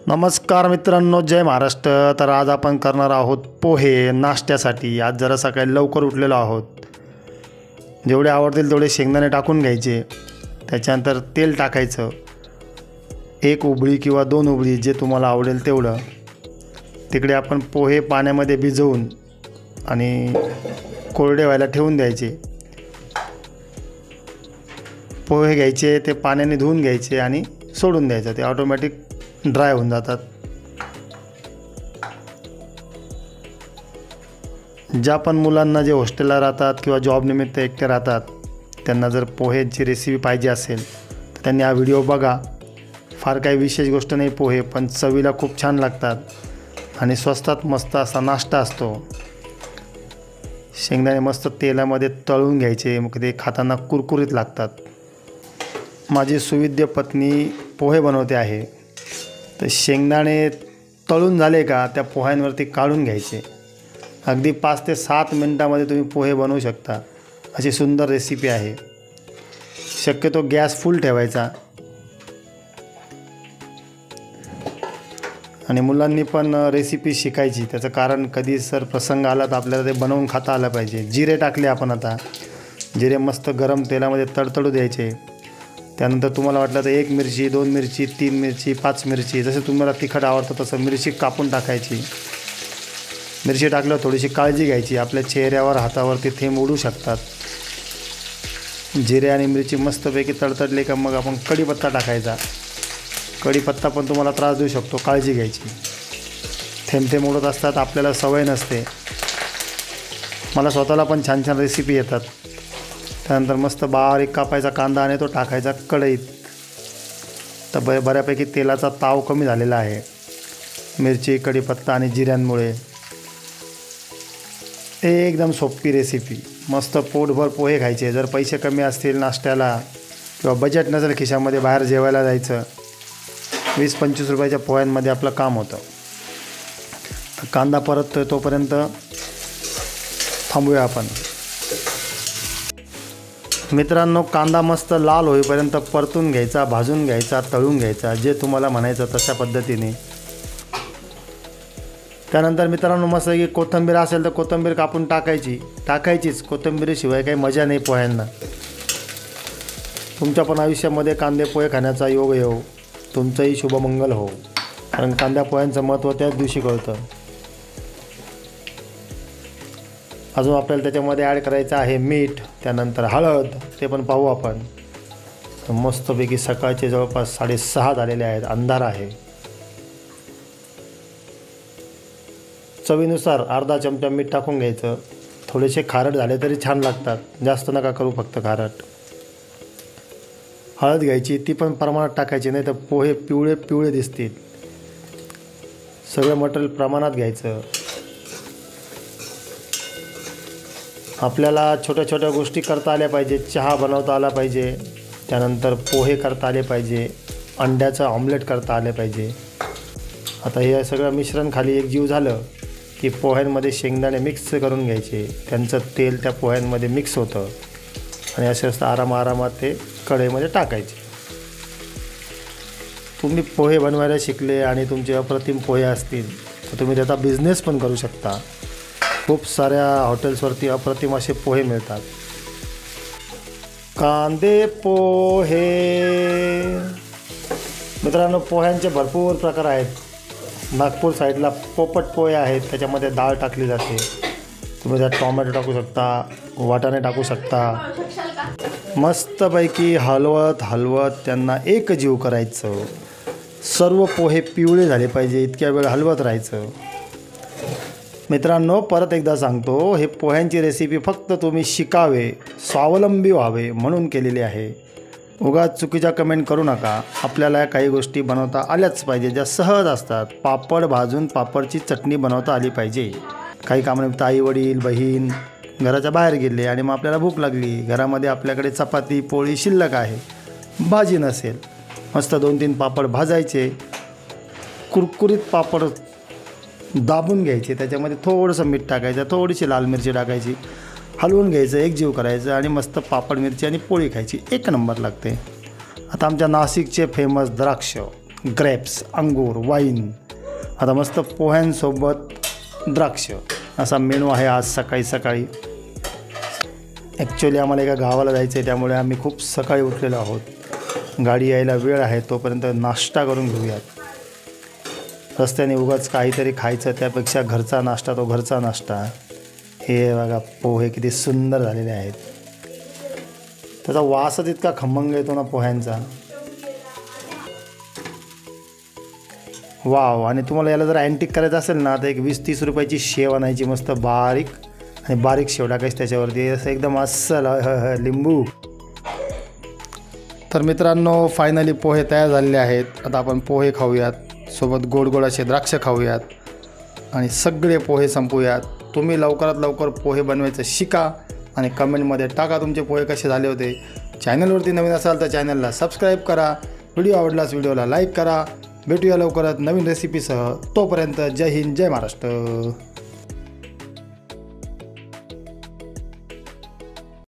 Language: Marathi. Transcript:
नमस्कार मित्रांनो, जय महाराष्ट्र। तर आज आपण करणार आहोत पोहे नाश्त्यासाठी। आज जरा सकाळी लवकर उठलेलो आहोत। जेवढे आवडतील तेवढे शेंगदाणे टाकून घ्यायचे, त्याच्यानंतर तेल टाकायचं, एक उबळी किंवा दोन उबळी जे तुम्हाला आवडेल तेवढं। तिकडे आपण पोहे पाण्यामध्ये भिजवून आणि कोरडे व्हायला ठेवून द्यायचे। पोहे घ्यायचे, ते पाण्याने धुवून घ्यायचे आणि सोडून द्यायचं, ते ऑटोमॅटिक ड्राय होऊन जातात। ज्या पण मुलांना जे हॉस्टेलला राहतात किंवा जॉब निमित्त एकटे राहतात, त्यांना जर पोहेची रेसिपी पाहिजे असेल तर त्यांनी हा व्हिडिओ बघा। फार काही विशेष गोष्ट नाही पोहे, पण चवीला खूप छान लागतात आणि स्वस्तात मस्त असा नाश्ता असतो। शेंगदाणे मस्त तेलामध्ये तळून घ्यायचे, मग ते खाताना कुरकुरीत लागतात। माझी सुविद्य पत्नी पोहे बनवते आहे, तर शेंगदाणे तळून झाले का त्या पोह्यांवरती काढून घ्यायचे। अगदी 5 ते 7 मिनटामध्ये तुम्ही पोहे बनवू शकता। अशी सुंदर रेसिपी आहे। शक्यतो गॅस फुल ठेवायचा आणि मुलांनी पण रेसिपी शिकायची। त्याचं कारण कधी सर प्रसंग आला तर आपल्याला ते बनवून खाता आलं पाहिजे। जिरे टाकले आपण, आता जिरे मस्त गरम तेलामध्ये तडतडू द्यायचे। त्यानंतर तुम्हाला वाटलं तर 1 मिरची, 2 मिरची, 3 मिरची, 5 मिरची, जसं तुम्हाला तिखट आवडतं तसं मिरची कापून टाकायची। मिरची टाकल्यावर थोडीशी काळजी घ्यायची, आपल्या चेहऱ्यावर हातावरती थेंब उडू शकतात। जिरे आणि मिरची मस्तपैकी तडतडले का मग आपण कढीपत्ता टाकायचा। कढीपत्ता पण तुम्हाला त्रास देऊ शकतो, काळजी घ्यायची। थेंब थेंब उडत असतात, आपल्याला सवय नसते। मला स्वतःला पण छान छान रेसिपी येतात। त्यानंतर मस्त बारीक कापायचा कांदा आणि तो टाकायचा कढईत। तर बऱ्यापैकी तेलाचा ताव कमी झालेला आहे मिरची, कढीपत्ता आणि जिऱ्यांमुळे। एकदम सोपी रेसिपी, मस्त पोटभर पोहे खायचे। जर पैसे कमी असतील नाश्त्याला किंवा बजेट नसेल खिशामध्ये, बाहेर जेवायला जायचं, 20-25 रुपयाच्या पोह्यांमध्ये आपलं काम होतं। तर कांदा परततोय तोपर्यंत थांबूया आपण। मित्रांनो, कांदा मस्त लाल होईपर्यंत परतून घ्यायचा, भाजून घ्यायचा, तळून घ्यायचा, जे तुम्हाला म्हणायचं तशा पद्धतीने। त्यानंतर मित्रांनो, मस्त की कोथिंबीर असेल तर कोथिंबीर कापून टाकायचीच। कोथिंबीरीशिवाय काही मजा नाही पोह्यांना। तुमच्या पण आयुष्यामध्ये कांदे पोहे खाण्याचा योग येऊ, तुमचंही शुभमंगल हो, कारण कांद्या पोह्यांचं महत्त्व त्याच दिवशी कळतं। अजून आपल्याला त्याच्यामध्ये ॲड करायचं आहे मीठ, त्यानंतर हळद, ते पण पाहू आपण। मस्तपैकी सकाळचे जवळपास 6:30 झालेले आहेत, अंधार आहे। चवीनुसार अर्धा चमचा मीठ टाकून घ्यायचं। थोडेसे खारट झाले तरी छान लागतात, जास्त नका करू फक्त खारट। हळद घ्यायची, ती पण प्रमाणात टाकायची, नाही तर पोहे पिवळे पिवळे दिसतील। सगळं मटेरियल प्रमाणात घ्यायचं। आपल्याला छोट्या छोट्या गोष्टी करता आल्या पाहिजे। चहा बनवता आला पाहिजे, त्यानंतर पोहे करता आले पाहिजे, अंड्याचं ऑमलेट करता आले पाहिजे। आता हे सगळं मिश्रण खाली एक जीव झालं की पोह्यांमध्ये शेंगदाणे मिक्स करून घ्यायचे। त्यांचं तेल त्या पोह्यांमध्ये मिक्स होतं आणि असे असतं आरामात ते कढईमध्ये टाकायचे। तुम्ही पोहे बनवायला शिकले आणि तुमचे अप्रतिम पोहे असतील तर तुम्ही त्याचा बिझनेस पण करू शकता। खूप साऱ्या हॉटेल्सवरती अप्रतिम असे पोहे मिळतात। कांदे पोहे, मित्रांनो पोह्यांचे भरपूर प्रकार आहेत। नागपूर साईडला पोपट पोहे आहेत, त्याच्यामध्ये डाळ टाकली जाते। तुम्ही त्यात टोमॅटो टाकू शकता, वाटाणे टाकू शकता। मस्तपैकी हलवत त्यांना एक जीव करायचं। सर्व पोहे पिवळे झाले पाहिजे इतक्या वेळ हलवत राहायचं। मित्रांनो, परत एकदा सांगतो, हे पोह्यांची रेसिपी फक्त तुम्ही शिकावे, स्वावलंबी व्हावे म्हणून केलेली आहे। उगाच चुकीच्या कमेंट करू नका। आपल्याला काही गोष्टी बनवता आल्याच पाहिजे, ज्या सहज असतात। पापड भाजून पापडची चटणी बनवता आली पाहिजे। काही कामानिमित्त आई वडील बहीण घराच्या बाहेर गेले आणि मग आपल्याला भूक लागली, घरामध्ये आपल्याकडे चपाती पोळी शिल्लक आहे, भाजी नसेल, मस्त 2-3 पापड भाजायचे। कुरकुरीत पापड दाबून घ्यायचे, त्याच्यामध्ये थोडंसं मीठ टाकायचं, थोडीशी लाल मिरची टाकायची, हलवून घ्यायचं, एकजीव करायचं आणि मस्त पापड मिरची आणि पोळी खायची। एक नंबर लागते। आता आमच्या नाशिकचे फेमस द्राक्ष, ग्रेप्स, अंगूर, वाईन. आता मस्त पोह्यांसोबत द्राक्ष असा मेनू आहे आज सकाळी सकाळी. ॲक्च्युली आम्हाला एका गावाला जायचं आहे, त्यामुळे आम्ही खूप सकाळी उठलेलो आहोत. गाडी यायला वेळ आहे, तोपर्यंत नाश्ता करून घेऊयात. रस्त्याने उगाच काहीतरी खायचं त्यापेक्षा घरचा नाश्ता तो घरचा नाश्ता. हे बघा पोहे किती सुंदर झालेले आहेत. त्याचा वासच इतका खमंग येतो ना पोह्यांचा. वाव. आणि तुम्हाला याला जर अँटिक करायचं असेल ना तर एक 20-30 रुपयाची शेव आणायची मस्त बारीक, आणि बारीक शेव टाकायची त्याच्यावरती, असं एकदम अस्सल लिंबू. तर मित्रांनो फायनली पोहे तयार झालेले आहेत. आता आपण पोहे खाऊयात, सोबत गोड गोड असे द्राक्ष खाऊयात आणि सगळे पोहे संपवूयात. तुम्ही लवकरात लवकर पोहे बनवायचं शिका आणि कमेंटमध्ये टाका तुमचे पोहे कसे झाले होते. चॅनलवरती नवीन असाल तर चॅनलला सबस्क्राईब करा. व्हिडिओ आवडल्यास व्हिडिओला लाईक करा. भेटूया लवकरात नवीन रेसिपीसह. तोपर्यंत जय हिंद, जय महाराष्ट्र.